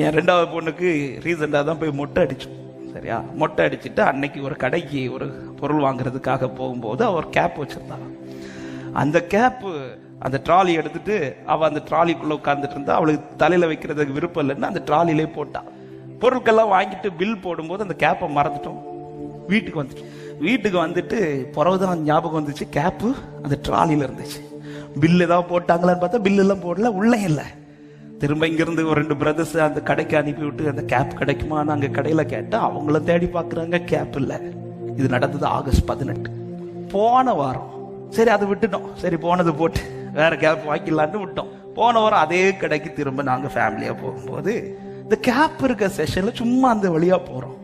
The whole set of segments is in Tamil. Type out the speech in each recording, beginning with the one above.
என் ரெண்டாவது பொண்ணுக்கு ரீசெண்டாக தான் போய் மொட்டை அடிச்சோம். சரியா, மொட்டை அடிச்சுட்டு அன்னைக்கு ஒரு கடைக்கு ஒரு பொருள் வாங்குறதுக்காக போகும்போது அவர் கேப் வச்சிருந்தாங்க. அந்த கேப்பு அந்த ட்ராலி எடுத்துட்டு அவள் அந்த ட்ராலிக்குள்ளே உட்காந்துட்டு இருந்தா. அவளுக்கு தலையில வைக்கிறதுக்கு விருப்பம் இல்லைன்னு அந்த ட்ராலிலே போட்டா. பொருட்கள்லாம் வாங்கிட்டு பில் போடும்போது அந்த கேப்பை மறந்துட்டோம். வீட்டுக்கு வந்துட்டோம். வீட்டுக்கு வந்துட்டு பிறகுதான் ஞாபகம் வந்துச்சு, கேப்பு அந்த ட்ராலியில இருந்துச்சு. பில்லு ஏதாவது போட்டாங்களான்னு பார்த்தா பில்லு எல்லாம் போடல, உள்ளே இல்லை. திரும்ப இங்கிருந்து ஒரு 2 பிரதர்ஸ் அந்த கடைக்கு அனுப்பி விட்டு அந்த கேப் கிடைக்குமான்னு அங்கே கடையில் கேட்டால் அவங்களும் தேடி பார்க்குறாங்க, கேப் இல்லை. இது நடந்தது ஆகஸ்ட் 18 போன வாரம். சரி, அதை விட்டுட்டோம். சரி, போனது போட்டு வேற கேப் வாங்கிடலான்னு விட்டோம். போன வாரம் அதே கடைக்கு திரும்ப நாங்கள் ஃபேமிலியாக போகும்போது இந்த கேப் இருக்க செஷன்ல சும்மா அந்த வழியா போறோம்.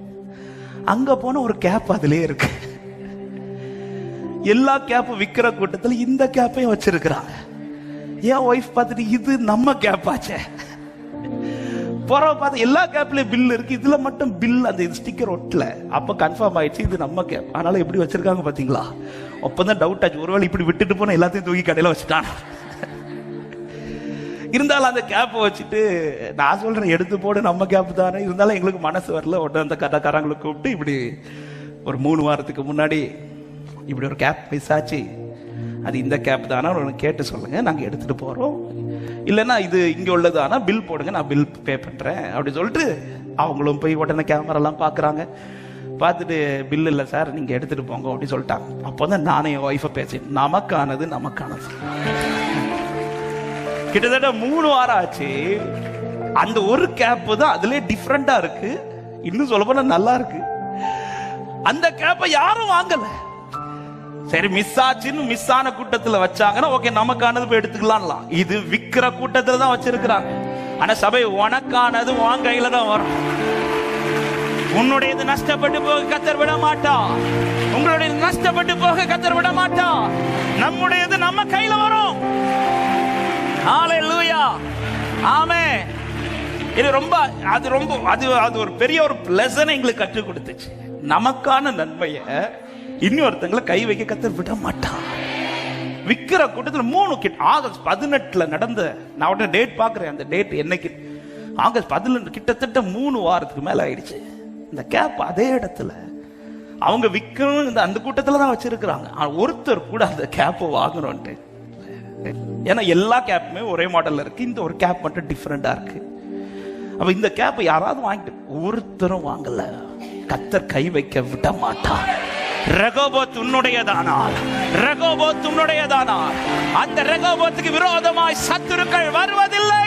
அங்க போன ஒரு கேப் அதிலே இருக்கு. எல்லா கேப்பும் விற்கிற கூட்டத்தில் இந்த கேப்பையும் வச்சிருக்கிறாங்க. என் ஒய்ஃப் பார்த்துட்டு இது நம்ம கேப் ஆச்சே. புறவை பார்த்து எல்லா கேப்லயும் பில் இருக்கு, இதுல மட்டும் பில் அந்த ஸ்டிக்கர் ஒட்டல. அப்ப கன்ஃபார்ம் ஆயிடுச்சு இது நம்ம கேப். ஆனாலும் எப்படி வச்சிருக்காங்க பாத்தீங்களா? அப்பதான் டவுட் ஆச்சு, ஒருவேளை இப்படி விட்டுட்டு போன எல்லாத்தையும் தூக்கி கடையில வச்சுட்டான். இருந்தாலும் அந்த கேப்பை வச்சுட்டு நான் சொல்றேன், எடுத்து போடு நம்ம கேப் தானே. இருந்தாலும் எங்களுக்கு மனசு வரல. உடனே அந்த கடைக்காரங்களை கூப்பிட்டு இப்படி ஒரு 3 வாரத்துக்கு முன்னாடி இப்படி ஒரு கேப் மிஸ் ஆச்சு, அது இந்த கேப் தானா கேட்டு சொல்லுங்க, நாங்க எடுத்துட்டு போறோம். இல்லைன்னா இது இங்க உள்ளதானா பில் போடுங்க, நான் பில் பே பண்றேன் அப்படி சொல்லிட்டு அவங்களும் போய் உடனே கேமராலாம் பாக்குறாங்க. பார்த்துட்டு பில் இல்லை சார், நீங்க எடுத்துட்டு போங்க அப்படி சொல்லிட்டாங்க. அப்போதான் நானே என் ஒய்ஃபை பேசினேன், நமக்கானது நமக்கானது. கிட்டத்தட்ட 3 வாரம் ஆச்சு. அந்த ஒரு கேப் தான் அதுல டிஃபரெண்டா இருக்கு. இன்னும் சொல்ல போனா நல்லா இருக்கு. அந்த கேப்பை யாரும் வாங்கல. சரி, மிஸ் ஆச்சுன்னு மிஸ் ஆன கூட்டத்துல வச்சாங்கன்னா ஓகே, நமக்கானது போய் எடுத்துக்கலாம். இது விக்கிற கூட்டத்துல தான் வச்சிருக்கிறாங்க. ஆனா சபை, உனக்கானது உன் கையில தான் வரும். உன்னுடையது நஷ்டப்பட்டு போக கத்தர் விட மாட்டா. உங்களுடைய நஷ்டப்பட்டு போக கத்தர் விட மாட்டா. நம்முடையது நம்ம கையில வரும். ஹல்லேலூயா, ஆமென். இது அது ஒரு பெரிய ஒரு லெசன் எங்களுக்கு கற்றுக் கொடுத்துச்சு. நமக்கான நன்மையை இன்னொருத்தங்களை கை வைக்க கத்தர் விட மாட்டான். விக்கிற கூட்டத்தில் 3 ஆகஸ்ட் 18 நடந்த, நான் உடனே டேட் பாக்குறேன். அந்த டேட் என்னைக்கு? ஆகஸ்ட் 18. கிட்டத்தட்ட 3 வாரத்துக்கு மேல ஆயிடுச்சு. இந்த கேப் அதே இடத்துல அவங்க விற்கணும் அந்த கூட்டத்துல தான் வச்சிருக்கிறாங்க. ஒருத்தர் கூட அந்த கேப்பை வாங்கணும்ட்டு. ஏன்னா எல்லா கேப்புமே ஒரே மாடல்ல இருக்கு, இந்த ஒரு கேப் மட்டும் டிஃபரெண்டா இருக்கு. அப்ப இந்த கேப்பை யாராவது வாங்கிட்டு, ஒருத்தரும் வாங்கல. கத்தர் கை வைக்க விட மாட்டார். ரெகோபோத் உன்னுடையதானார், ரெகோபோத் உன்னுடையதானார். அந்த ரெகோபோத்துக்கு விரோதமாய் சத்துருக்கள் வருவதில்லை.